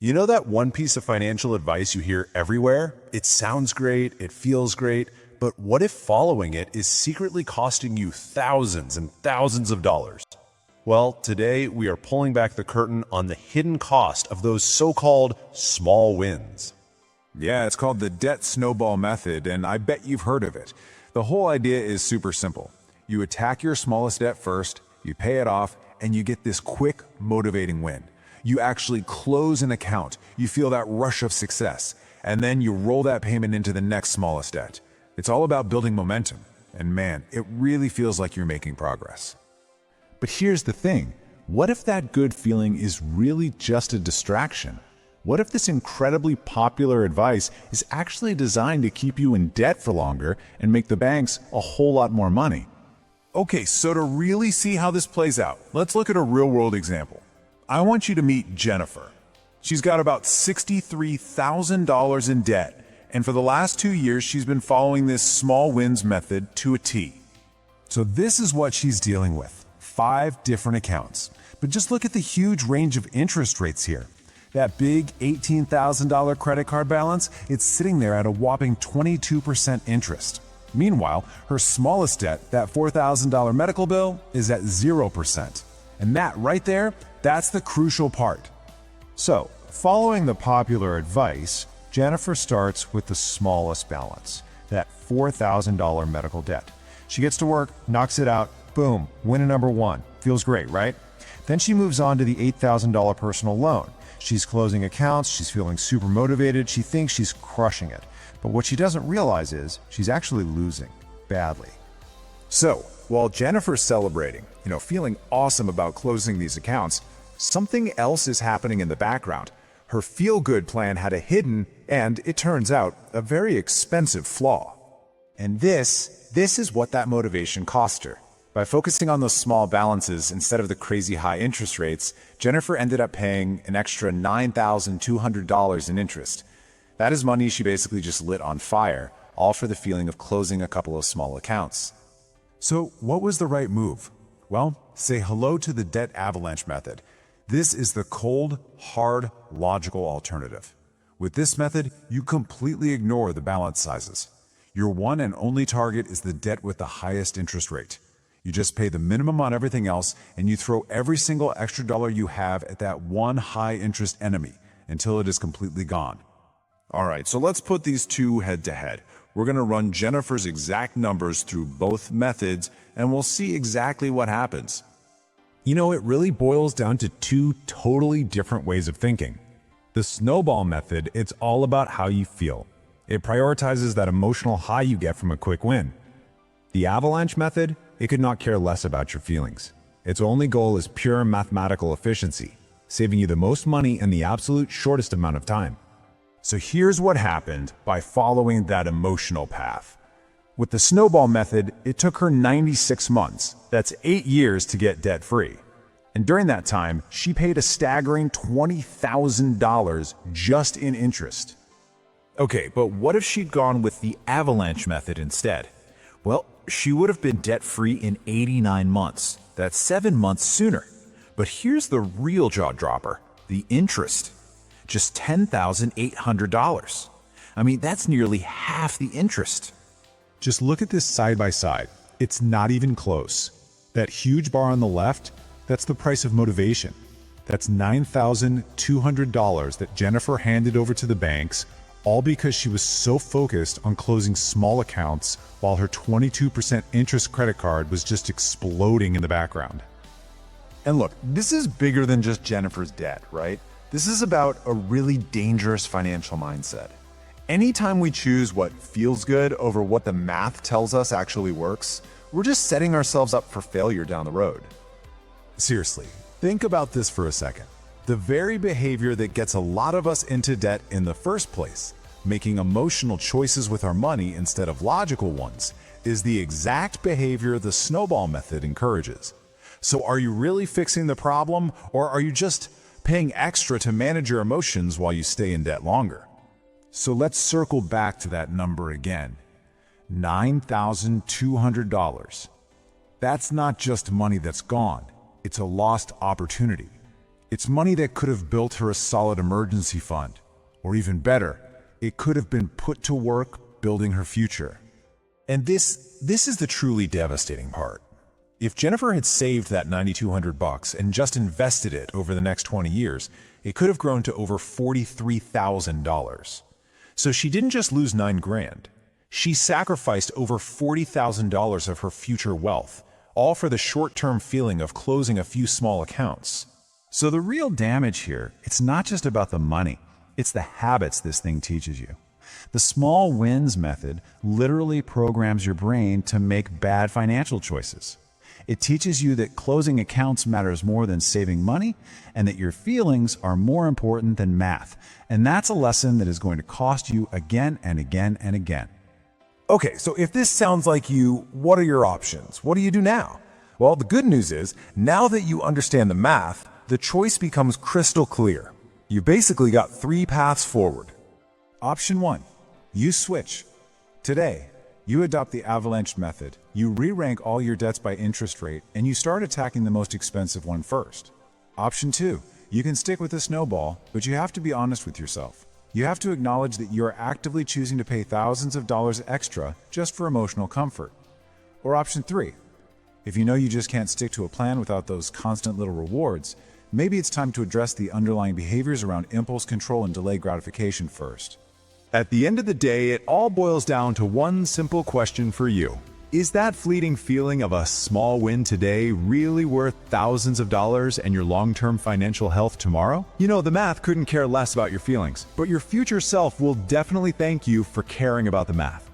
You know that one piece of financial advice you hear everywhere? It sounds great, it feels great, but what if following it is secretly costing you thousands and thousands of dollars? Well, today we are pulling back the curtain on the hidden cost of those so-called small wins. Yeah, it's called the debt snowball method, and I bet you've heard of it. The whole idea is super simple. You attack your smallest debt first, you pay it off, and you get this quick, motivating win. You actually close an account, you feel that rush of success, and then you roll that payment into the next smallest debt. It's all about building momentum, and man, it really feels like you're making progress. But here's the thing, what if that good feeling is really just a distraction? What if this incredibly popular advice is actually designed to keep you in debt for longer and make the banks a whole lot more money? Okay, so to really see how this plays out, let's look at a real-world example. I want you to meet Jennifer. She's got about $63,000 in debt, and for the last 2 years, she's been following this small wins method to a T. So this is what she's dealing with, 5 different accounts. But just look at the huge range of interest rates here. That big $18,000 credit card balance, it's sitting there at a whopping 22% interest. Meanwhile, her smallest debt, that $4,000 medical bill, is at 0%. And that right there, that's the crucial part. So, following the popular advice, Jennifer starts with the smallest balance, that $4,000 medical debt. She gets to work, knocks it out, boom, win number 1. Feels great, right? Then she moves on to the $8,000 personal loan. She's closing accounts, she's feeling super motivated, she thinks she's crushing it. But what she doesn't realize is she's actually losing badly. So, while Jennifer's celebrating, feeling awesome about closing these accounts, something else is happening in the background. Her feel-good plan had a hidden, and it turns out, a very expensive flaw. And this is what that motivation cost her. By focusing on those small balances instead of the crazy high interest rates, Jennifer ended up paying an extra $9,200 in interest. That is money she basically just lit on fire, all for the feeling of closing a couple of small accounts. So, what was the right move? Well, say hello to the debt avalanche method. This is the cold, hard, logical alternative. With this method, you completely ignore the balance sizes. Your one and only target is the debt with the highest interest rate. You just pay the minimum on everything else, and you throw every single extra dollar you have at that one high-interest enemy until it is completely gone. All right, so let's put these two head-to-head. We're going to run Jennifer's exact numbers through both methods, and we'll see exactly what happens. It really boils down to 2 totally different ways of thinking. The snowball method, it's all about how you feel. It prioritizes that emotional high you get from a quick win. The avalanche method, it could not care less about your feelings. Its only goal is pure mathematical efficiency, saving you the most money in the absolute shortest amount of time. So here's what happened by following that emotional path. With the snowball method, it took her 96 months. That's 8 years to get debt-free. And during that time, she paid a staggering $20,000 just in interest. Okay, but what if she'd gone with the avalanche method instead? Well, she would have been debt-free in 89 months. That's 7 months sooner. But here's the real jaw-dropper, the interest. Just $10,800. I mean, that's nearly half the interest. Just look at this side by side. It's not even close. That huge bar on the left, that's the price of motivation. That's $9,200 that Jennifer handed over to the banks, all because she was so focused on closing small accounts while her 22% interest credit card was just exploding in the background. And look, this is bigger than just Jennifer's debt, right? This is about a really dangerous financial mindset. Anytime we choose what feels good over what the math tells us actually works, we're just setting ourselves up for failure down the road. Seriously, think about this for a second. The very behavior that gets a lot of us into debt in the first place, making emotional choices with our money instead of logical ones, is the exact behavior the snowball method encourages. So are you really fixing the problem, or are you just paying extra to manage your emotions while you stay in debt longer? So let's circle back to that number again. $9,200. That's not just money that's gone, it's a lost opportunity. It's money that could have built her a solid emergency fund. Or even better, it could have been put to work building her future. And this is the truly devastating part. If Jennifer had saved that $9,200 and just invested it over the next 20 years, it could have grown to over $43,000. So she didn't just lose $9,000. She sacrificed over $40,000 of her future wealth, all for the short-term feeling of closing a few small accounts. So the real damage here, it's not just about the money, it's the habits this thing teaches you. The small wins method literally programs your brain to make bad financial choices. It teaches you that closing accounts matters more than saving money, and that your feelings are more important than math. And that's a lesson that is going to cost you again and again and again. Okay, so if this sounds like you, what are your options? What do you do now? Well, the good news is, now that you understand the math, the choice becomes crystal clear. You basically got 3 paths forward. Option 1. You switch. Today, you adopt the Avalanche method. You re-rank all your debts by interest rate, and you start attacking the most expensive one first. Option 2. You can stick with the Snowball, but you have to be honest with yourself. You have to acknowledge that you are actively choosing to pay thousands of dollars extra just for emotional comfort. Or option 3. If you know you just can't stick to a plan without those constant little rewards, maybe it's time to address the underlying behaviors around impulse control and delayed gratification first. At the end of the day, it all boils down to one simple question for you. Is that fleeting feeling of a small win today really worth thousands of dollars and your long-term financial health tomorrow? You know, the math couldn't care less about your feelings, but your future self will definitely thank you for caring about the math.